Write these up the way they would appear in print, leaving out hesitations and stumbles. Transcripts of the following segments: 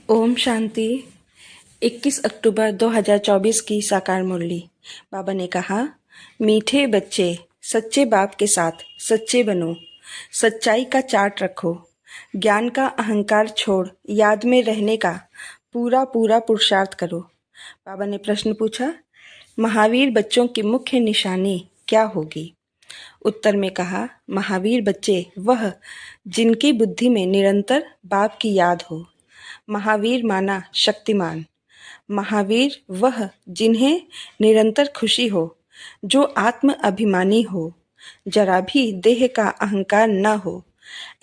ओम शांति। 21 अक्टूबर 2024 की साकार मुरली। बाबा ने कहा, मीठे बच्चे सच्चे बाप के साथ सच्चे बनो, सच्चाई का चार्ट रखो, ज्ञान का अहंकार छोड़ याद में रहने का पूरा पूरा पुरुषार्थ करो। बाबा ने प्रश्न पूछा, महावीर बच्चों की मुख्य निशानी क्या होगी? उत्तर में कहा, महावीर बच्चे वह जिनकी बुद्धि में निरंतर बाप की याद हो। महावीर माना शक्तिमान। महावीर वह जिन्हें निरंतर खुशी हो, जो आत्म अभिमानी हो, जरा भी देह का अहंकार न हो।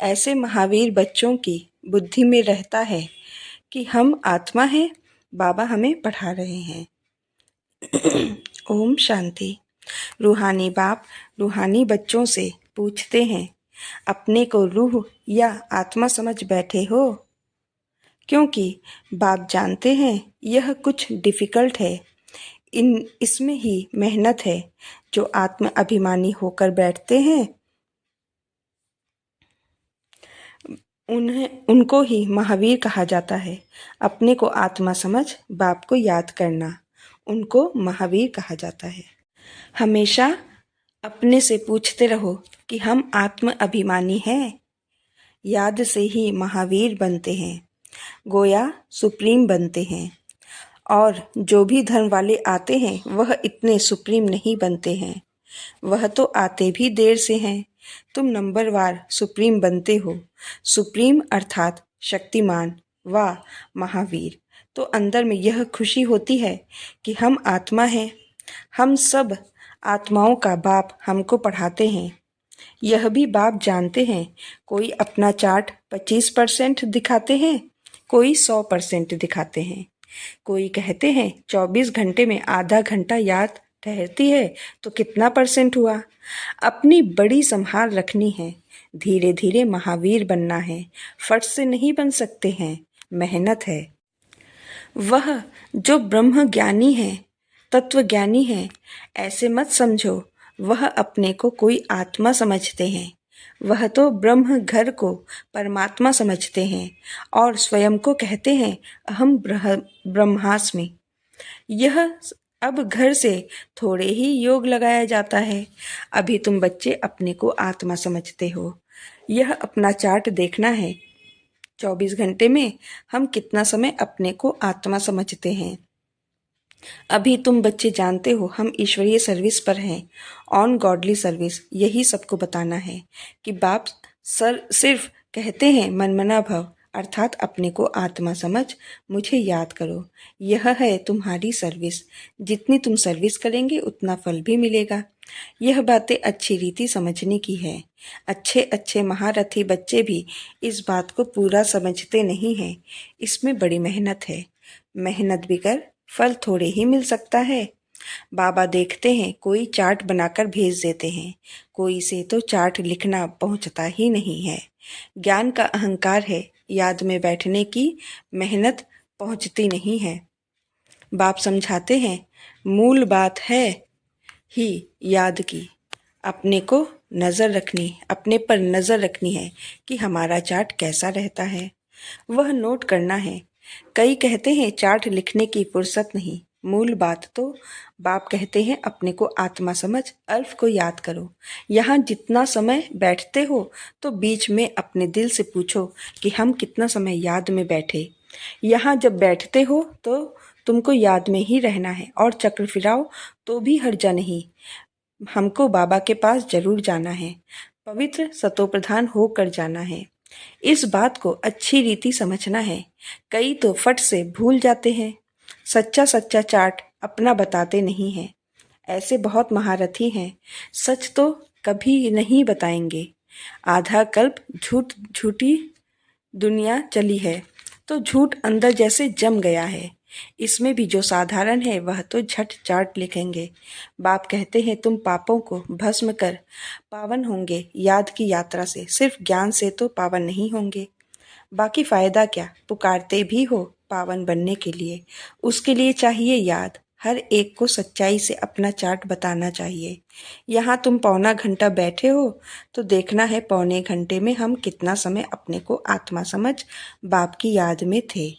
ऐसे महावीर बच्चों की बुद्धि में रहता है कि हम आत्मा हैं, बाबा हमें पढ़ा रहे हैं। ओम शांति। रूहानी बाप रूहानी बच्चों से पूछते हैं, अपने को रूह या आत्मा समझ बैठे हो? क्योंकि बाप जानते हैं यह कुछ डिफ़िकल्ट है, इसमें ही मेहनत है। जो आत्म अभिमानी होकर बैठते हैं उनको ही महावीर कहा जाता है। अपने को आत्मा समझ बाप को याद करना, उनको महावीर कहा जाता है। हमेशा अपने से पूछते रहो कि हम आत्म अभिमानी हैं। याद से ही महावीर बनते हैं, गोया सुप्रीम बनते हैं। और जो भी धर्म वाले आते हैं वह इतने सुप्रीम नहीं बनते हैं, वह तो आते भी देर से हैं। तुम नंबरवार सुप्रीम बनते हो। सुप्रीम अर्थात शक्तिमान व महावीर। तो अंदर में यह खुशी होती है कि हम आत्मा हैं। हम सब आत्माओं का बाप हमको पढ़ाते हैं। यह भी बाप जानते हैं। कोई अपना चार्ट 25% दिखाते हैं, कोई 100% दिखाते हैं। कोई कहते हैं 24 घंटे में आधा घंटा याद ठहरती है तो कितना % हुआ? अपनी बड़ी संभाल रखनी है। धीरे धीरे महावीर बनना है। फट से नहीं बन सकते हैं, मेहनत है। वह जो ब्रह्म ज्ञानी है, तत्व ज्ञानी है, ऐसे मत समझो वह अपने को कोई आत्मा समझते हैं। वह तो ब्रह्म घर को परमात्मा समझते हैं और स्वयं को कहते हैं अहम ब्रह्मास्मि। यह अब घर से थोड़े ही योग लगाया जाता है। अभी तुम बच्चे अपने को आत्मा समझते हो। यह अपना चार्ट देखना है। 24 घंटे में हम कितना समय अपने को आत्मा समझते हैं। अभी तुम बच्चे जानते हो हम ईश्वरीय सर्विस पर हैं, ऑन गॉडली सर्विस। यही सबको बताना है कि बाप सिर्फ कहते हैं मनमना भव, अर्थात अपने को आत्मा समझ मुझे याद करो। यह है तुम्हारी सर्विस। जितनी तुम सर्विस करेंगे उतना फल भी मिलेगा। यह बातें अच्छी रीति समझने की है। अच्छे अच्छे महारथी बच्चे भी इस बात को पूरा समझते नहीं हैं। इसमें बड़ी मेहनत है। मेहनत भी कर फल थोड़े ही मिल सकता है। बाबा देखते हैं कोई चार्ट बनाकर भेज देते हैं, कोई से तो चार्ट लिखना पहुंचता ही नहीं है। ज्ञान का अहंकार है, याद में बैठने की मेहनत पहुंचती नहीं है। बाप समझाते हैं मूल बात है ही याद की। अपने को नज़र रखनी, अपने पर नज़र रखनी है कि हमारा चार्ट कैसा रहता है, वह नोट करना है। कई कहते हैं चार्ट लिखने की फुर्सत नहीं। मूल बात तो बाप कहते हैं अपने को आत्मा समझ अल्फ को याद करो। यहाँ जितना समय बैठते हो तो बीच में अपने दिल से पूछो कि हम कितना समय याद में बैठे। यहाँ जब बैठते हो तो तुमको याद में ही रहना है और चक्र फिराओ तो भी हर्जा नहीं। हमको बाबा के पास जरूर जाना है, पवित्र सतोप्रधान होकर जाना है। इस बात को अच्छी रीति समझना है। कई तो फट से भूल जाते हैं। सच्चा सच्चा चार्ट अपना बताते नहीं हैं। ऐसे बहुत महारथी हैं, सच तो कभी नहीं बताएंगे। आधा कल्प झूठी दुनिया चली है तो झूठ अंदर जैसे जम गया है। इसमें भी जो साधारण है वह तो झट चार्ट लिखेंगे। बाप कहते हैं तुम पापों को भस्म कर पावन होंगे याद की यात्रा से। सिर्फ ज्ञान से तो पावन नहीं होंगे, बाकी फायदा क्या? पुकारते भी हो पावन बनने के लिए, उसके लिए चाहिए याद। हर एक को सच्चाई से अपना चार्ट बताना चाहिए। यहाँ तुम पौना घंटा बैठे हो तो देखना है पौने घंटे में हम कितना समय अपने को आत्मा समझ बाप की याद में थे।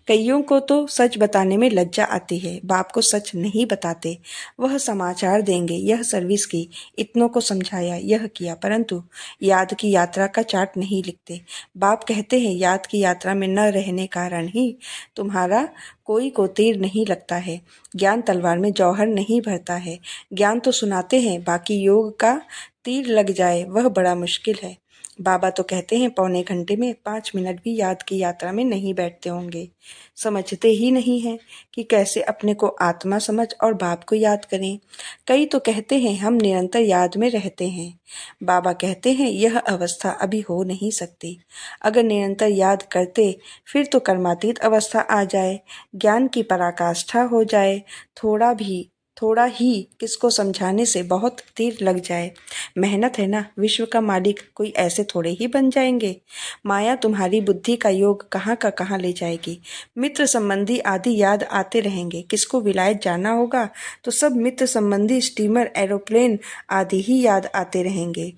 कईयों को तो सच बताने में लज्जा आती है, बाप को सच नहीं बताते। वह समाचार देंगे, यह सर्विस की, इतनों को समझाया, यह किया, परंतु याद की यात्रा का चार्ट नहीं लिखते। बाप कहते हैं याद की यात्रा में न रहने कारण ही तुम्हारा कोई को तीर नहीं लगता है, ज्ञान तलवार में जौहर नहीं भरता है। ज्ञान तो सुनाते हैं, बाकी योग का तीर लग जाए वह बड़ा मुश्किल है। बाबा तो कहते हैं पौने घंटे में 5 मिनट भी याद की यात्रा में नहीं बैठते होंगे। समझते ही नहीं हैं कि कैसे अपने को आत्मा समझ और बाप को याद करें। कई तो कहते हैं हम निरंतर याद में रहते हैं। बाबा कहते हैं यह अवस्था अभी हो नहीं सकती। अगर निरंतर याद करते फिर तो कर्मातीत अवस्था आ जाए, ज्ञान की पराकाष्ठा हो जाए, थोड़ा ही किसको समझाने से बहुत तीर लग जाए। मेहनत है ना, विश्व का मालिक कोई ऐसे थोड़े ही बन जाएंगे। माया तुम्हारी बुद्धि का योग कहाँ का कहाँ ले जाएगी। मित्र संबंधी आदि याद आते रहेंगे। किसको विलायत जाना होगा तो सब मित्र संबंधी स्टीमर, एरोप्लेन आदि ही याद आते रहेंगे।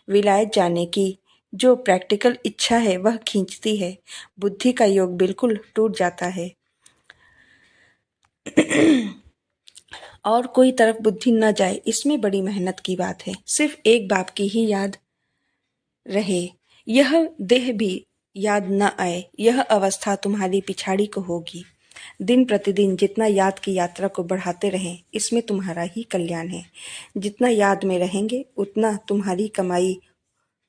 विलायत जाने की जो प्रैक्टिकल इच्छा है वह खींचती है, बुद्धि का योग बिल्कुल टूट जाता है। और कोई तरफ बुद्धि न जाए, इसमें बड़ी मेहनत की बात है। सिर्फ एक बाप की ही याद रहे, यह देह भी याद न आए, यह अवस्था तुम्हारी पिछाड़ी को होगी। दिन प्रतिदिन जितना याद की यात्रा को बढ़ाते रहें, इसमें तुम्हारा ही कल्याण है। जितना याद में रहेंगे उतना तुम्हारी कमाई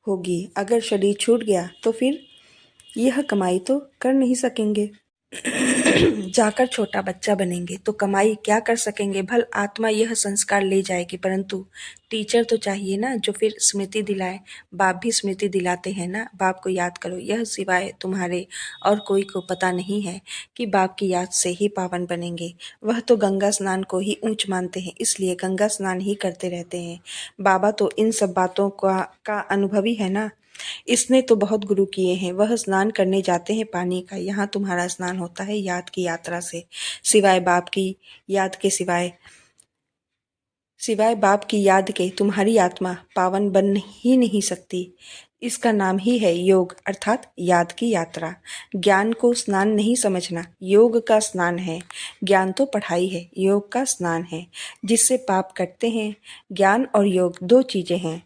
होगी। अगर शरीर छूट गया तो फिर यह कमाई तो कर नहीं सकेंगे। जाकर छोटा बच्चा बनेंगे तो कमाई क्या कर सकेंगे। भल आत्मा यह संस्कार ले जाएगी, परंतु टीचर तो चाहिए ना जो फिर स्मृति दिलाए। बाप भी स्मृति दिलाते हैं ना, बाप को याद करो। यह सिवाय तुम्हारे और कोई को पता नहीं है कि बाप की याद से ही पावन बनेंगे। वह तो गंगा स्नान को ही ऊंच मानते हैं, इसलिए गंगा स्नान ही करते रहते हैं। बाबा तो इन सब बातों का अनुभवी है ना, इसने तो बहुत गुरु किए हैं। वह स्नान करने जाते हैं पानी का, यहाँ तुम्हारा स्नान होता है याद की यात्रा से। सिवाय बाप की याद के सिवाय बाप की याद के तुम्हारी आत्मा पावन बन ही नहीं सकती। इसका नाम ही है योग, अर्थात याद की यात्रा। ज्ञान को स्नान नहीं समझना, योग का स्नान है। ज्ञान तो पढ़ाई है, योग का स्नान है, जिससे पाप कटते हैं। ज्ञान और योग दो चीजें हैं।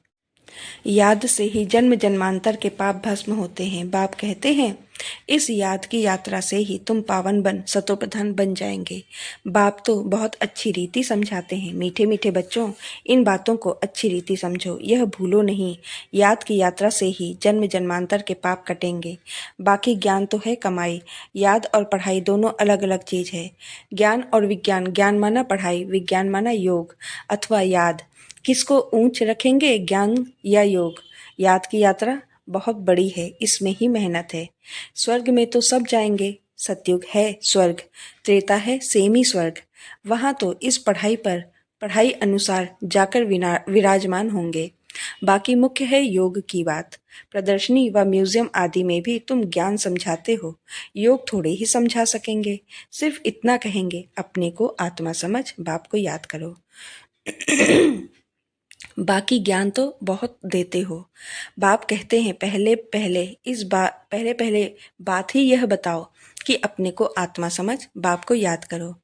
याद से ही जन्म जन्मांतर के पाप भस्म होते हैं। बाप कहते हैं इस याद की यात्रा से ही तुम पावन बन सतोप्रधान बन जाएंगे। बाप तो बहुत अच्छी रीति समझाते हैं। मीठे मीठे बच्चों, इन बातों को अच्छी रीति समझो, यह भूलो नहीं। याद की यात्रा से ही जन्म जन्मांतर के पाप कटेंगे। बाकी ज्ञान तो है कमाई। याद और पढ़ाई दोनों अलग अलग चीज है। ज्ञान और विज्ञान, ज्ञान माना पढ़ाई, विज्ञान माना योग अथवा याद। किसको ऊंच रखेंगे, ज्ञान या योग। याद की यात्रा बहुत बड़ी है, इसमें ही मेहनत है। स्वर्ग में तो सब जाएंगे, सतयुग है स्वर्ग, त्रेता है सेमी स्वर्ग। वहां तो इस पढ़ाई अनुसार जाकर विराजमान होंगे। बाकी मुख्य है योग की बात। प्रदर्शनी व म्यूजियम आदि में भी तुम ज्ञान समझाते हो, योग थोड़े ही समझा सकेंगे। सिर्फ इतना कहेंगे अपने को आत्मा समझ, बाप को याद करो। बाकी ज्ञान तो बहुत देते हो। बाप कहते हैं पहले पहले बात ही यह बताओ कि अपने को आत्मा समझ, बाप को याद करो।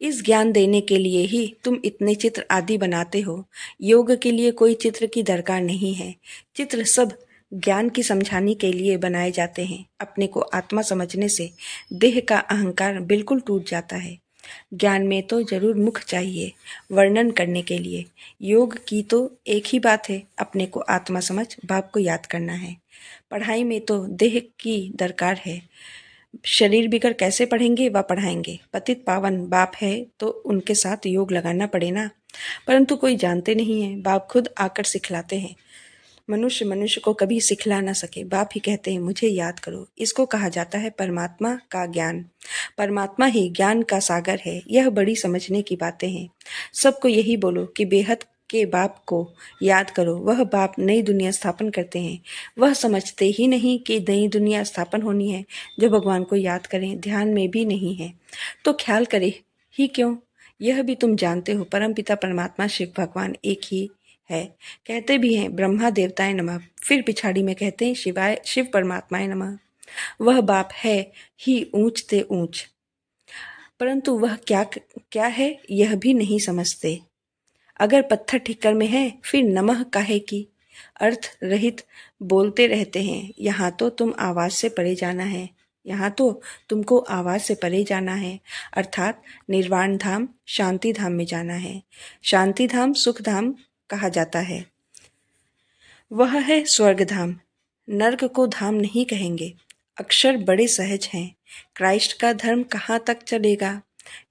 इस ज्ञान देने के लिए ही तुम इतने चित्र आदि बनाते हो। योग के लिए कोई चित्र की दरकार नहीं है। चित्र सब ज्ञान की समझाने के लिए बनाए जाते हैं। अपने को आत्मा समझने से देह का अहंकार बिल्कुल टूट जाता है। ज्ञान में तो जरूर मुख चाहिए वर्णन करने के लिए। योग की तो एक ही बात है, अपने को आत्मा समझ, बाप को याद करना है। पढ़ाई में तो देह की दरकार है। शरीर बिगड़ कैसे पढ़ेंगे व पढ़ाएंगे। पतित पावन बाप है तो उनके साथ योग लगाना पड़े ना, परंतु कोई जानते नहीं है। बाप खुद आकर सिखलाते हैं। मनुष्य को कभी सिखला ना सके। बाप ही कहते हैं मुझे याद करो। इसको कहा जाता है परमात्मा का ज्ञान। परमात्मा ही ज्ञान का सागर है। यह बड़ी समझने की बातें हैं। सबको यही बोलो कि बेहद के बाप को याद करो। वह बाप नई दुनिया स्थापन करते हैं। वह समझते ही नहीं कि नई दुनिया स्थापन होनी है। जो भगवान को याद करें, ध्यान में भी नहीं है तो ख्याल करे ही क्यों। यह भी तुम जानते हो परमपिता परमात्मा शिव भगवान एक ही है। कहते भी हैं ब्रह्मा देवताएं नमः, फिर पिछाड़ी में कहते हैं शिव परमात्माएं नमः। वह बाप है ही ऊंच ते ऊंच। परंतु वह क्या क्या है यह भी नहीं समझते। अगर पत्थर ठिक्कर में है फिर नमः काहे की अर्थ रहित बोलते रहते हैं। यहाँ तो तुम आवाज से परे जाना है, यहाँ तो तुमको आवाज से परे जाना है, अर्थात निर्वाण धाम शांति धाम में जाना है। शांति धाम सुख धाम कहा जाता है, वह है स्वर्ग धाम। नर्क को धाम नहीं कहेंगे। अक्षर बड़े सहज हैं। क्राइस्ट का धर्म कहाँ तक चलेगा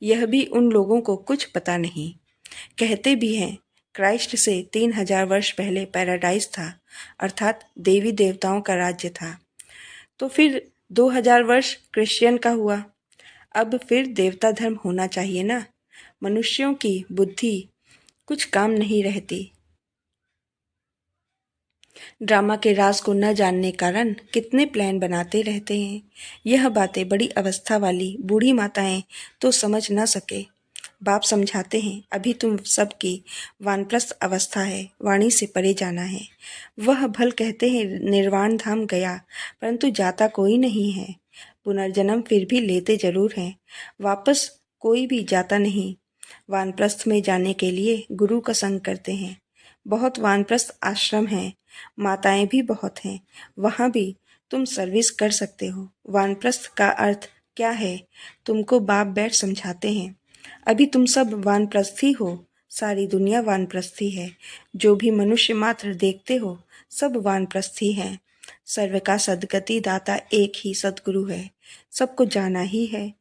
यह भी उन लोगों को कुछ पता नहीं। कहते भी हैं क्राइस्ट से 3000 वर्ष पहले पैराडाइज था, अर्थात देवी देवताओं का राज्य था। तो फिर 2000 वर्ष क्रिश्चियन का हुआ। अब फिर देवता धर्म होना चाहिए ना। मनुष्यों की बुद्धि कुछ काम नहीं रहती। ड्रामा के राज को न जानने कारण कितने प्लान बनाते रहते हैं। यह बातें बड़ी अवस्था वाली बूढ़ी माताएं तो समझ न सके। बाप समझाते हैं अभी तुम सबकी वानप्रस्थ अवस्था है, वाणी से परे जाना है। वह भल कहते हैं निर्वाण धाम गया परंतु जाता कोई नहीं है। पुनर्जन्म फिर भी लेते जरूर हैं, वापस कोई भी जाता नहीं। वानप्रस्थ में जाने के लिए गुरु का संग करते हैं। बहुत वानप्रस्थ आश्रम हैं, माताएं भी बहुत हैं, वहाँ भी तुम सर्विस कर सकते हो। वानप्रस्थ का अर्थ क्या है तुमको बाप बैठ समझाते हैं। अभी तुम सब वानप्रस्थी हो, सारी दुनिया वानप्रस्थी है। जो भी मनुष्य मात्र देखते हो सब वानप्रस्थी हैं। सर्व का सद्गति दाता एक ही सद्गुरु है, सबको जाना ही है।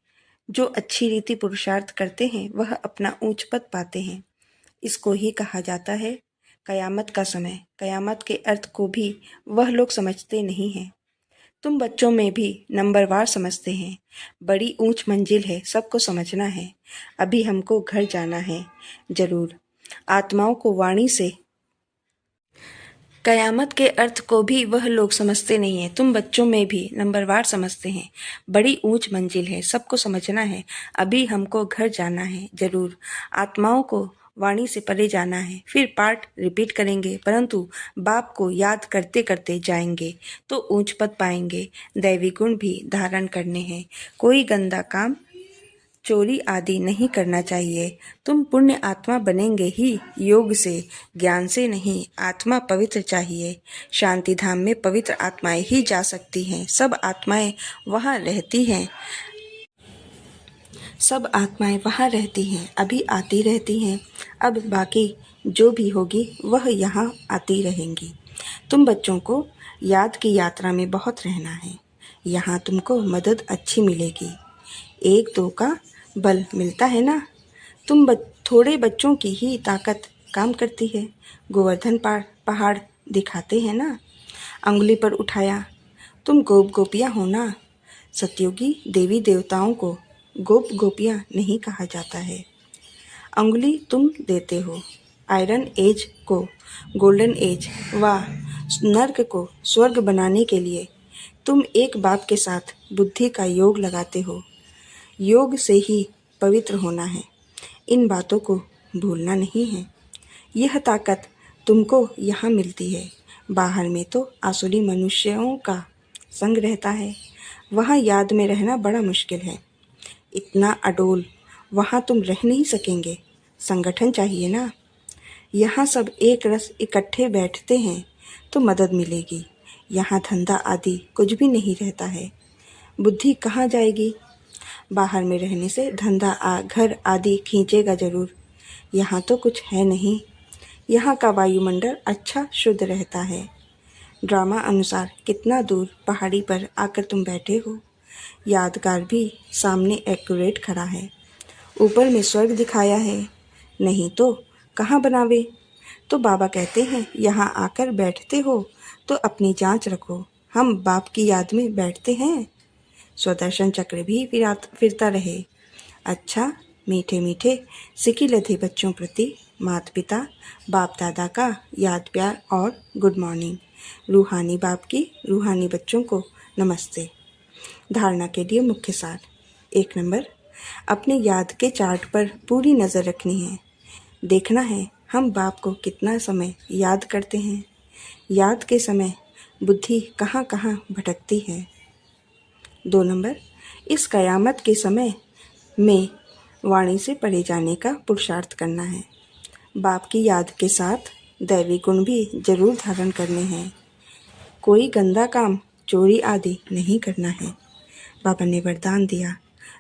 जो अच्छी रीति पुरुषार्थ करते हैं वह अपना ऊंच पद पाते हैं। इसको ही कहा जाता है कयामत का समय। कयामत के अर्थ को भी वह लोग समझते नहीं हैं। तुम बच्चों में भी नंबरवार समझते हैं। बड़ी ऊंच मंजिल है, सबको समझना है। अभी हमको घर जाना है जरूर। आत्माओं को वाणी से कयामत के अर्थ को भी वह लोग समझते नहीं है। तुम बच्चों में भी नंबरवार समझते हैं। बड़ी ऊंच मंजिल है, सबको समझना है। अभी हमको घर जाना है जरूर। आत्माओं को वाणी से परे जाना है। फिर पाठ रिपीट करेंगे परंतु बाप को याद करते करते जाएंगे तो ऊंच पद पाएंगे। दैवी गुण भी धारण करने हैं। कोई गंदा काम चोरी आदि नहीं करना चाहिए। तुम पुण्य आत्मा बनेंगे ही योग से, ज्ञान से नहीं। आत्मा पवित्र चाहिए। शांति धाम में पवित्र आत्माएं ही जा सकती हैं। सब आत्माएं वहाँ रहती हैं। सब आत्माएं वहाँ रहती हैं, अभी आती रहती हैं। अब बाकी जो भी होगी वह यहाँ आती रहेंगी। तुम बच्चों को याद की यात्रा में बहुत रहना है। यहाँ तुमको मदद अच्छी मिलेगी। एक दो का बल मिलता है ना। थोड़े बच्चों की ही ताकत काम करती है। गोवर्धन पहाड़ दिखाते हैं ना, अंगुली पर उठाया। तुम गोप गोपियाँ हो ना। सतयुगी देवी देवताओं को गोप गोपियाँ नहीं कहा जाता है। अंगुली तुम देते हो। आयरन एज को गोल्डन एज व नर्क को स्वर्ग बनाने के लिए तुम एक बाप के साथ बुद्धि का योग लगाते हो। योग से ही पवित्र होना है। इन बातों को भूलना नहीं है। यह ताकत तुमको यहाँ मिलती है। बाहर में तो आसुरी मनुष्यों का संग रहता है, वहाँ याद में रहना बड़ा मुश्किल है। इतना अडोल वहाँ तुम रह नहीं सकेंगे। संगठन चाहिए ना। यहाँ सब एक रस इकट्ठे बैठते हैं तो मदद मिलेगी। यहाँ धंधा आदि कुछ भी नहीं रहता है। बुद्धि कहाँ जाएगी। बाहर में रहने से धंधा घर आदि खींचेगा जरूर। यहाँ तो कुछ है नहीं। यहाँ का वायुमंडल अच्छा शुद्ध रहता है। ड्रामा अनुसार कितना दूर पहाड़ी पर आकर तुम बैठे हो। यादगार भी सामने एक्यूरेट खड़ा है। ऊपर में स्वर्ग दिखाया है, नहीं तो कहाँ बनावे। तो बाबा कहते हैं यहाँ आकर बैठते हो तो अपनी जांच रखो। हम बाप की याद में बैठते हैं। स्वदर्शन चक्र भी फिरता रहे। अच्छा मीठे मीठे सिकी लधे बच्चों प्रति माता पिता बाप दादा का याद प्यार और गुड मॉर्निंग। रूहानी बाप की रूहानी बच्चों को नमस्ते। धारणा के लिए मुख्य सार। 1 नंबर, अपने याद के चार्ट पर पूरी नज़र रखनी है। देखना है हम बाप को कितना समय याद करते हैं। याद के समय बुद्धि कहाँ कहाँ भटकती है। 2 नंबर, इस कयामत के समय में वाणी से परे जाने का पुरुषार्थ करना है। बाप की याद के साथ दैवी गुण भी जरूर धारण करने हैं। कोई गंदा काम, चोरी आदि नहीं करना है। बाबा ने वरदान दिया,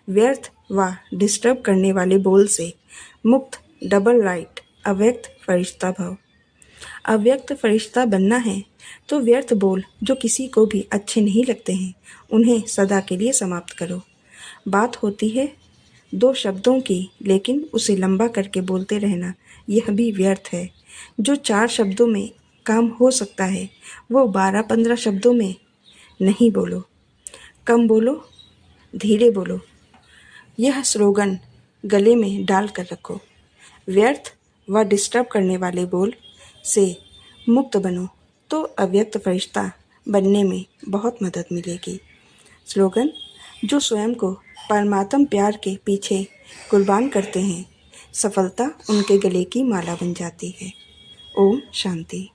व्यर्थ व डिस्टर्ब करने वाले बोल से मुक्त डबल राइट अव्यक्त फरिश्ता भव। अव्यक्त फरिश्ता बनना है तो व्यर्थ बोल जो किसी को भी अच्छे नहीं लगते हैं उन्हें सदा के लिए समाप्त करो। बात होती है 2 शब्दों की, लेकिन उसे लंबा करके बोलते रहना यह भी व्यर्थ है। जो 4 शब्दों में काम हो सकता है वो 12-15 शब्दों में नहीं बोलो। कम बोलो, धीरे बोलो। यह स्लोगन गले में डाल कर रखो। व्यर्थ व डिस्टर्ब करने वाले बोल से मुक्त बनो तो अव्यक्त फरिश्ता बनने में बहुत मदद मिलेगी। स्लोगन, जो स्वयं को परमात्म प्यार के पीछे कुर्बान करते हैं, सफलता उनके गले की माला बन जाती है। ओम शांति।